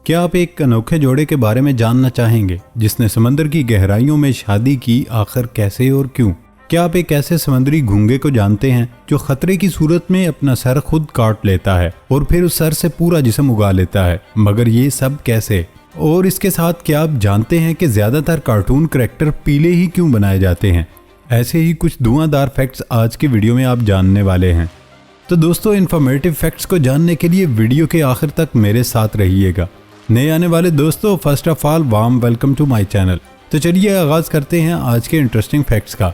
क्या आप एक अनोखे जोड़े के बारे में जानना चाहेंगे जिसने समंदर की गहराइयों में शादी की, आखिर कैसे और क्यों? क्या आप एक ऐसे समुद्री घोंगे को जानते हैं जो खतरे की सूरत में अपना सर खुद काट लेता है और फिर उस सर से पूरा जिस्म उगा लेता है? मगर ये सब कैसे? और इसके साथ क्या आप जानते हैं कि ज्यादातर कार्टून कैरेक्टर पीले ही क्यों बनाए जाते हैं? ऐसे ही कुछ धुआंधार फैक्ट्स आज की वीडियो में आप जानने वाले हैं। तो दोस्तों, इन्फॉर्मेटिव फैक्ट्स को जानने के लिए वीडियो के आखिर तक मेरे साथ रहिएगा। नए आने वाले दोस्तों, first of all warm welcome to my channel. तो चलिए आगाज करते हैं आज के इंटरेस्टिंग फैक्ट्स का।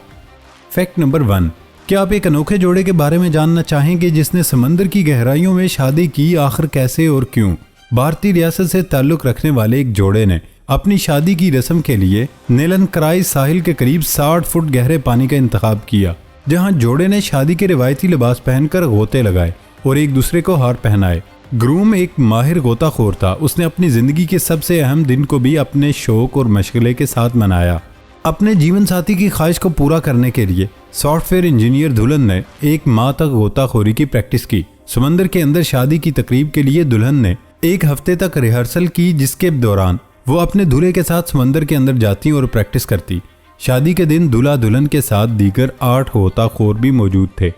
फैक्ट नंबर 1, क्या आप एक अनोखे जोड़े के बारे में जानना चाहेंगे जिसने समंदर की गहराइयों में शादी की, आखिर कैसे और क्यों? भारतीय रियासत से ताल्लुक रखने वाले एक जोड़े ने अपनी शादी की रस्म के लिए नीलनकराई साहिल के करीब 60 फुट गहरे पानी का इंतखाब किया, जहां जोड़े ने शादी के रिवायती लिबास पहनकर गोते लगाए और एक दूसरे को हार पहनाए। ग्रूम एक माहिर गोताखोर था। उसने अपनी जिंदगी के सबसे अहम दिन को भी अपने शौक और मशगले के साथ मनाया। अपने जीवन साथी की ख्वाहिश को पूरा करने के लिए सॉफ्टवेयर इंजीनियर दुल्हन ने 1 माह तक गोताखोरी की प्रैक्टिस की। समंदर के अंदर शादी की तकरीब के लिए दुल्हन ने 1 हफ्ते तक रिहर्सल की, जिसके दौरान वो अपने दूल्हे के साथ समंदर के अंदर जाती और प्रैक्टिस करती। शादी के दिन दूल्हा दुल्हन के साथ दीगर 8 गोताखोर भी मौजूद थे।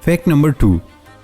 फैक्ट नंबर 2,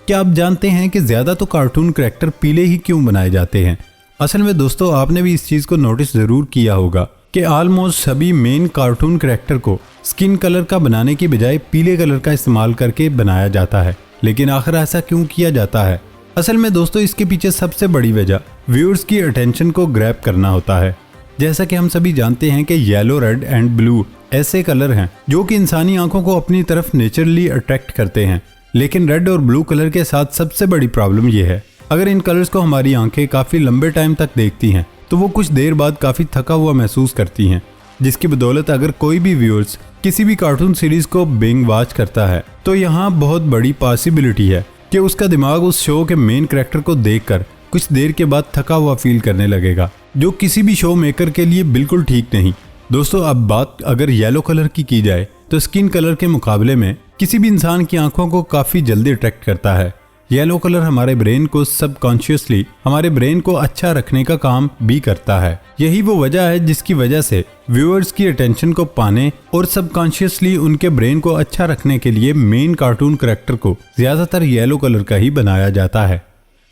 क्या आप जानते हैं कि ज्यादा तो कार्टून कैरेक्टर पीले ही क्यों बनाए जाते हैं? असल में दोस्तों, आपने भी इस चीज को नोटिस जरूर किया होगा कि ऑलमोस्ट सभी मेन कार्टून कैरेक्टर को स्किन कलर का बनाने की बजाय पीले कलर का इस्तेमाल करके बनाया जाता है। लेकिन आखिर ऐसा क्यों किया जाता है? असल में दोस्तों, इसके पीछे सबसे बड़ी वजह व्यूअर्स की अटेंशन को ग्रैब करना होता है। जैसा कि हम सभी जानते हैं कि येलो, रेड एंड ब्लू ऐसे कलर हैं जो कि इंसानी आंखों को अपनी तरफ नेचुरली अट्रैक्ट करते हैं। लेकिन रेड और ब्लू कलर के साथ सबसे बड़ी प्रॉब्लम यह है, अगर इन कलर्स को हमारी आंखें काफी लंबे टाइम तक देखती हैं तो वो कुछ देर बाद काफी थका हुआ महसूस करती हैं, जिसकी बदौलत अगर कोई भी व्यूअर्स किसी भी कार्टून सीरीज को बिंग वॉच करता है तो यहाँ बहुत बड़ी पॉसिबिलिटी है कि उसका दिमाग उस शो के मेन कैरेक्टर को देखकर कुछ देर के बाद थका हुआ फील करने लगेगा, जो किसी भी शो मेकर के लिए बिल्कुल ठीक नहीं। दोस्तों, अब बात अगर येलो कलर की जाए तो स्किन कलर के मुकाबले में किसी भी इंसान की आंखों को काफी जल्दी अट्रैक्ट करता है। येलो कलर हमारे ब्रेन को सबकॉन्शियसली हमारे ब्रेन को अच्छा रखने का काम भी करता है। यही वो वजह है जिसकी वजह से व्यूअर्स की अटेंशन को पाने और सबकॉन्शियसली उनके ब्रेन को अच्छा रखने के लिए मेन कार्टून कैरेक्टर को ज्यादातर येलो कलर का ही बनाया जाता है।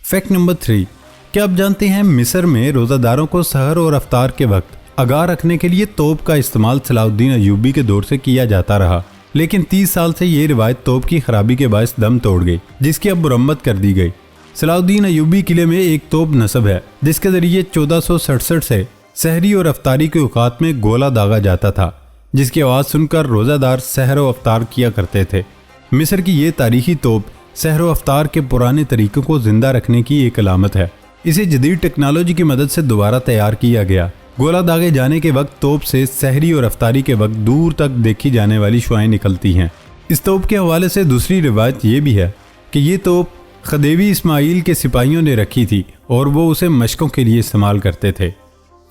फैक्ट नंबर 3, क्या आप जानते हैं मिस्र में रोजादारों को सहर और अफ्तार के वक्त आगाह रखने के लिए तोप का इस्तेमाल सलाउद्दीन अय्यूबी के दौर से किया जाता रहा। लेकिन 30 साल से ये रिवायत तोप की खराबी के बायस दम तोड़ गई, जिसकी अब मुरम्मत कर दी गई। सलाउद्दीन अय्यूबी किले में एक तोप नस्ब है जिसके जरिए 1467 से सहरी और अफ्तारी के औकात में गोला दागा जाता था, जिसकी आवाज सुनकर रोजादार सहर और अफ्तार किया करते थे। मिस्र की ये तारीखी तोप सहर और अफ्तार के पुराने तरीकों को जिंदा रखने की एक अलामत है। इसे जदीद टेक्नोलॉजी की मदद से दोबारा तैयार किया गया। गोला दागे जाने के वक्त तोप से सहरी और अफ्तारी के वक्त दूर तक देखी जाने वाली शुआएं निकलती हैं। इस तोप के हवाले से दूसरी रिवायत ये भी है कि ये तोप खदेवी इस्माइल के सिपाहियों ने रखी थी और वो उसे मशकों के लिए इस्तेमाल करते थे।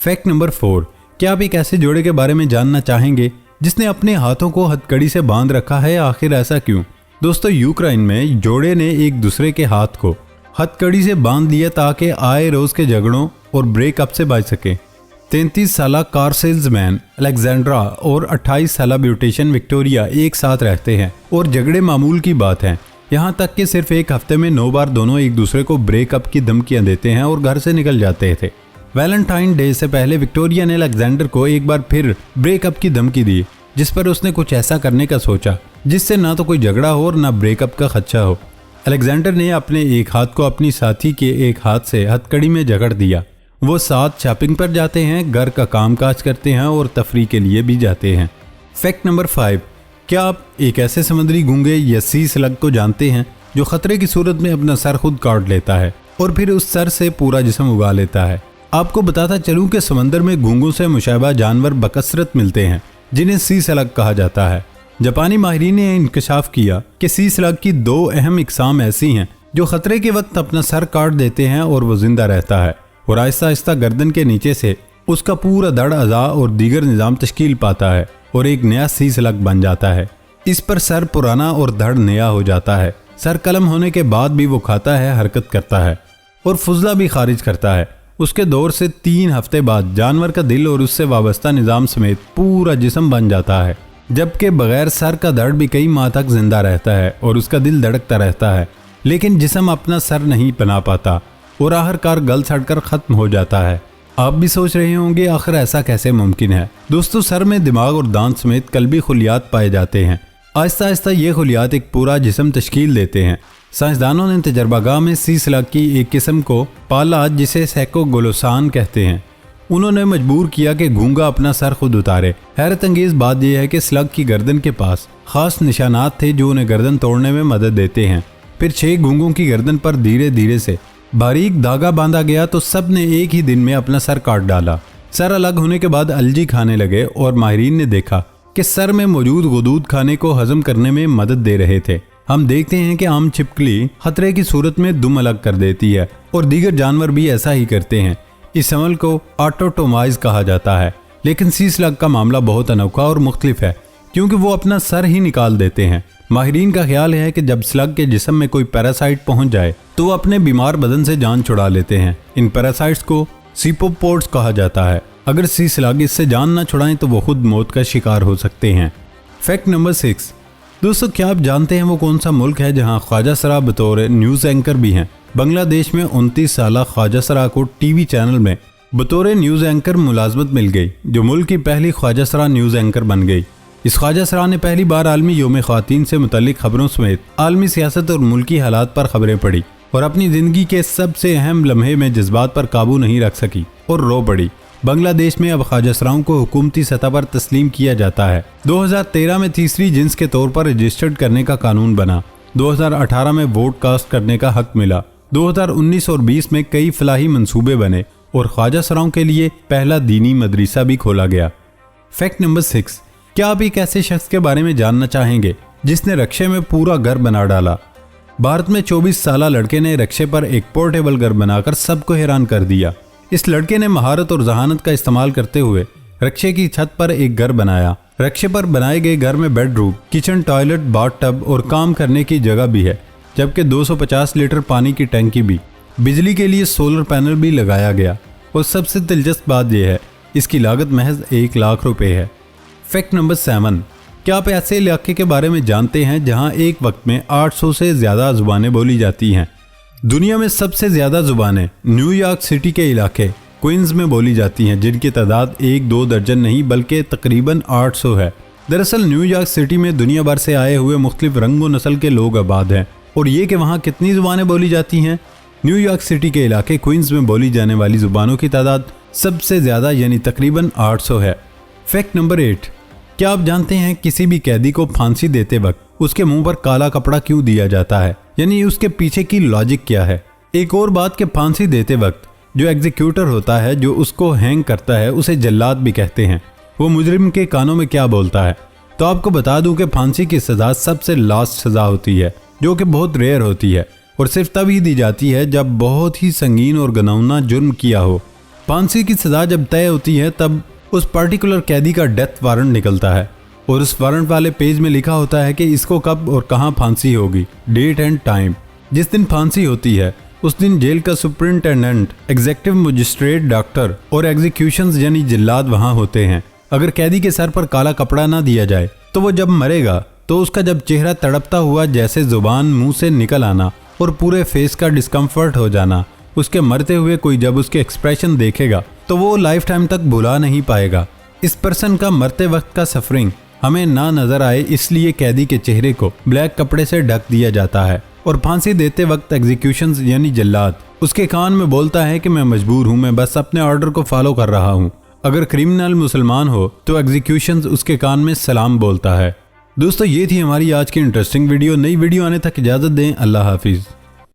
फैक्ट नंबर 4, क्या आप एक ऐसे जोड़े के बारे में जानना चाहेंगे जिसने अपने हाथों को हथकड़ी से बांध रखा है, आखिर ऐसा क्यों? दोस्तों, यूक्रेन में जोड़े ने एक दूसरे के हाथ को हथकड़ी से बांध लिया ताकि आए रोज के झगड़ों और ब्रेकअप से बच सके। 33 साला कार सेल्समैन अलेक्जेंड्रा और 28 साला ब्यूटिशियन विक्टोरिया एक साथ रहते हैं और झगड़े मामूल की बात है। यहाँ तक कि सिर्फ एक हफ्ते में 9 बार दोनों एक दूसरे को ब्रेकअप की धमकियां देते हैं और घर से निकल जाते थे। वैलेंटाइन डे से पहले विक्टोरिया ने अलेक्जेंडर को एक बार फिर ब्रेकअप की धमकी दी, जिस पर उसने कुछ ऐसा करने का सोचा जिससे ना तो कोई झगड़ा हो और ना ब्रेकअप का खदशा हो। अलेक्जेंडर ने अपने एक हाथ को अपनी साथी के एक हाथ से हथकड़ी में जकड़ दिया। वो साथ शॉपिंग पर जाते हैं, घर का कामकाज करते हैं और तफरीह के लिए भी जाते हैं। फैक्ट नंबर 5, क्या आप एक ऐसे समुद्री घोंगे या सी स्लग को जानते हैं जो खतरे की सूरत में अपना सर खुद काट लेता है और फिर उस सर से पूरा जिस्म उगा लेता है? आपको बताता चलूं कि समंदर में घोंगों से मुशाबह जानवर बकसरत मिलते हैं जिन्हें सी स्लग कहा जाता है। जापानी माहिरीन ने इंकशाफ किया कि सी स्लग की 2 अहम इकसाम ऐसी हैं जो खतरे के वक्त अपना सर काट देते हैं और वो जिंदा रहता है और आहिस्ता आहिस्ता गर्दन के नीचे से उसका पूरा धड़, अज़ा और दीगर निज़ाम तश्कील पाता है और एक नया सी स्लग बन जाता है। इस पर सर पुराना और धड़ नया हो जाता है। सर कलम होने के बाद भी वो खाता है, हरकत करता है और फुजला भी खारिज करता है। उसके दौर से 3 हफ्ते बाद जानवर का दिल और उससे वाबस्ता निज़ाम समेत पूरा जिस्म बन जाता है, जबकि बगैर सर का दर्द भी कई माह तक जिंदा रहता है और उसका दिल धड़कता रहता है, लेकिन जिस्म अपना सर नहीं बना पाता और आखिरकार गल सड़कर खत्म हो जाता है। आप भी सोच रहे होंगे आखिर ऐसा कैसे मुमकिन है। दोस्तों, सर में दिमाग और दांत समेत कल्बी खुलियात पाए जाते हैं। आहिस्ता आहिस्ता ये खुलियात एक पूरा जिस्म तश्कील देते हैं। साइंसदानों ने तजर्बागाह में सी स्लग की एक किस्म को पाला जिसे सैकोगोलोसान कहते हैं। उन्होंने मजबूर किया कि घूंगा अपना सर खुद उतारे। हैरत अंगेज बात यह है कि स्लग की गर्दन के पास खास निशानात थे जो उन्हें गर्दन तोड़ने में मदद देते हैं। फिर 6 घूंगों की गर्दन पर धीरे धीरे से बारीक धागा बांधा गया तो सब ने एक ही दिन में अपना सर काट डाला। सर अलग होने के बाद अलजी खाने लगे और माहिरीन ने देखा कि सर में मौजूद गुदूद खाने को हजम करने में मदद दे रहे थे। हम देखते हैं कि आम छिपकली खतरे की सूरत में दुम अलग कर देती है और दीगर जानवर भी ऐसा ही करते हैं। इस अमल को ऑटोटोमाइज कहा जाता है, लेकिन सी स्लग का मामला बहुत अनोखा और मुख्तलिफ है क्योंकि वो अपना सर ही निकाल देते हैं। माहिरीन का ख्याल है कि जब स्लग के जिस्म में कोई पैरासाइट पहुंच जाए तो वो अपने बीमार बदन से जान छुड़ा लेते हैं। इन पैरासाइट्स को सीपोपोड्स कहा जाता है। अगर सी स्लग इससे जान न छुड़ाएं तो वो खुद मौत का शिकार हो सकते हैं। Fact number 6। दोस्तों, क्या आप जानते हैं वो कौन सा मुल्क है जहां ख्वाजा सरा बतौर न्यूज़ एंकर भी हैं? बांग्लादेश में 29 साल ख्वाजा सरा को टीवी चैनल में बतौर न्यूज़ एंकर मुलाजमत मिल गई, जो मुल्क की पहली ख्वाजा सरा न्यूज़ एंकर बन गई। इस ख्वाजा सरा ने पहली बार आलमी योम ख्वातीन से मुतल्लिक खबरों समेत आलमी सियासत और मुल्की हालात पर खबरें पढ़ी और अपनी जिंदगी के सबसे अहम लम्हे में जज्बात पर काबू नहीं रख सकी और रो पड़ी। बांग्लादेश में अब ख्वाजा सराओं को हुकूमती सतह पर तस्लीम किया जाता है। 2013 में तीसरी जिन्स के तौर पर रजिस्टर्ड करने का कानून बना। 2018 में वोट कास्ट करने का हक मिला। 2019 और 20 में कई फलाही मंसूबे बने और ख्वाजा सराओं के लिए पहला दीनी मदरसा भी खोला गया। Fact number 6। क्या आप एक ऐसे शख्स के बारे में जानना चाहेंगे जिसने रक्शे में पूरा घर बना डाला? भारत में 24 साल लड़के ने रक्शे पर एक पोर्टेबल घर बनाकर सबको हैरान कर दिया। इस लड़के ने महारत और जहानत का इस्तेमाल करते हुए रक्शे की छत पर एक घर बनाया। रक्शे पर बनाए गए घर में बेडरूम, किचन, टॉयलेट, बाथटब और काम करने की जगह भी है, जबकि 250 लीटर पानी की टंकी भी, बिजली के लिए सोलर पैनल भी लगाया गया और सबसे दिलचस्प बात यह है इसकी लागत महज 1 लाख रुपए है। Fact number 7। क्या आप ऐसे इलाके के बारे में जानते हैं जहां एक वक्त में 800 से ज़्यादा ज़ुबानें बोली जाती हैं? दुनिया में सबसे ज़्यादा ज़ुबानें न्यूयॉर्क सिटी के इलाके क्वींस में बोली जाती हैं, जिनकी तादाद 1-2 दर्जन नहीं बल्कि तकरीबन 800 है। दरअसल न्यूयॉर्क सिटी में दुनिया भर से आए हुए मुख्तलिफ रंगो नस्ल के लोग आबाद हैं। और ये कि वहाँ कितनी ज़ुबानें बोली जाती हैं? न्यूयॉर्क सिटी के इलाके क्वींस में बोली जाने वाली ज़ुबानों की तादाद सबसे ज़्यादा यानी तकरीबन 800 है। Fact number 8। क्या आप जानते हैं किसी भी कैदी को फांसी देते वक्त उसके मुंह पर काला कपड़ा क्यों दिया जाता है, यानी उसके पीछे की लॉजिक क्या है? एक और बात कि फांसी देते वक्त जो एग्जीक्यूटर होता है, जो उसको हैंग करता है, उसे जल्लाद भी कहते हैं। वो मुजरिम के कानों में क्या बोलता है? तो आपको बता दूं कि फांसी की सजा सबसे लास्ट सजा होती है, जो कि बहुत रेयर होती है और सिर्फ तभी दी जाती है जब बहुत ही संगीन और घिनौना जुर्म किया हो। फांसी की सजा जब तय होती है तब उस पर्टिकुलर कैदी का डेथ वारंट निकलता है और उस वारंट वाले पेज में लिखा होता है कि इसको कब और कहां फांसी होगी, डेट एंड टाइम। जिस दिन फांसी होती है उस दिन जेल का सुपरिंटेंडेंट, एग्जीक्यूटिव मजिस्ट्रेट, डॉक्टर और एग्जीक्यूशंस यानी जल्लाद वहां होते हैं। अगर कैदी के सर पर काला कपड़ा ना दिया जाए तो वो जब मरेगा तो उसका जब चेहरा तड़पता हुआ जैसे जुबान मुंह से निकल आना और पूरे फेस का डिस्कम्फर्ट हो जाना, उसके मरते हुए कोई जब उसके एक्सप्रेशन देखेगा तो वो लाइफ टाइम तक भुला नहीं पाएगा। इस पर्सन का मरते वक्त का सफरिंग हमें ना नजर आए इसलिए कैदी के चेहरे को ब्लैक कपड़े से ढक दिया जाता है। और फांसी देते वक्त एग्जीक्यूशंस यानी जल्लाद उसके कान में बोलता है कि मैं मजबूर हूँ, मैं बस अपने ऑर्डर को फॉलो कर रहा हूँ। अगर क्रिमिनल मुसलमान हो तो एग्जीक्यूशंस उसके कान में सलाम बोलता है। दोस्तों, ये थी हमारी आज की इंटरेस्टिंग वीडियो। नई वीडियो आने तक इजाजत दें। अल्लाह हाफिज।